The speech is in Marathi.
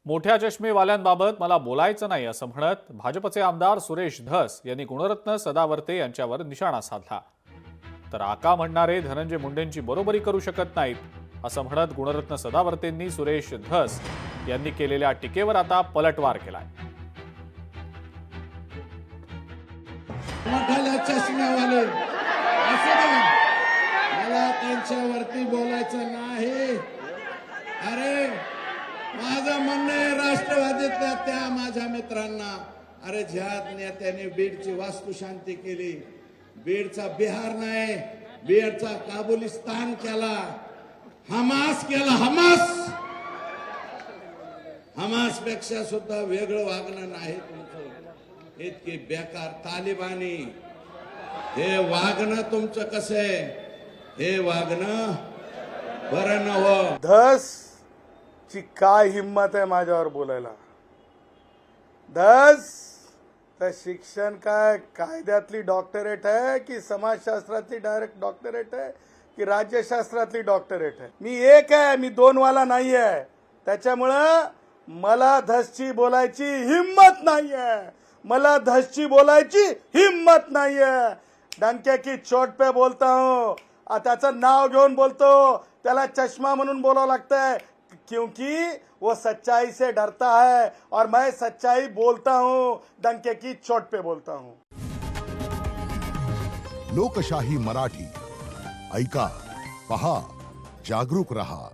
मोठ्या चष्मेवाल्यांबाबत मला बोलायचं नाही असं म्हणत भाजपचे आमदार सुरेश धस यांनी गुणरत्न सदावर्ते यांच्यावर निशाणा साधला। तर आका म्हणणारे धनंजय मुंडेंची बरोबरी करू शकत नाहीत असं म्हणत गुणरत्न सदावर्तेंनी सुरेश धस यांनी केलेल्या टीकेवर आता पलटवार केलाय। मोठ्या चष्म्यावाले असं नाही, मला त्यांच्यावरती बोलायचं नाही। अरे माझं म्हणणं आहे राष्ट्रवादीतल्या त्या माझ्या मित्रांना, अरे ज्या नेत्याने बीडची वास्तुशांती केली, बीडचा बिहार नाही बीडचा काबुलिस्तान केला, हमास केला, हमास पेक्षा सुद्धा वेगळं वागणं नाही तुमचं। इतकी बेकार तालिबानी हे वागणं तुमचं कसं आहे, हे वागणं बरं नव्हतं। धस ची काय हिम्मत आहे माझ्यावर बोलायला। धस तर शिक्षण काय कायद्यातली डॉक्टरेट आहे की समाजशास्त्रातली डायरेक्ट डॉक्टरेट आहे की राज्यशास्त्रातली डॉक्टरेट आहे? मी एक आहे, मी दोन वाला नाही आहे। त्याच्यामुळं मला धसची बोलायची हिम्मत नाही आहे, मला धसची बोलायची हिम्मत नाही है। डंके की चोट पे बोलता हूँ, त्याचं नाव घेऊन बोलतो, त्याला चष्मा म्हणून बोलावं लागतंय क्योंकि वो सच्चाई से डरता है और मैं सच्चाई बोलता हूँ, डंके की चोट पे बोलता हूँ। लोकशाही मराठी ऐका, पहा, जागरूक रहा।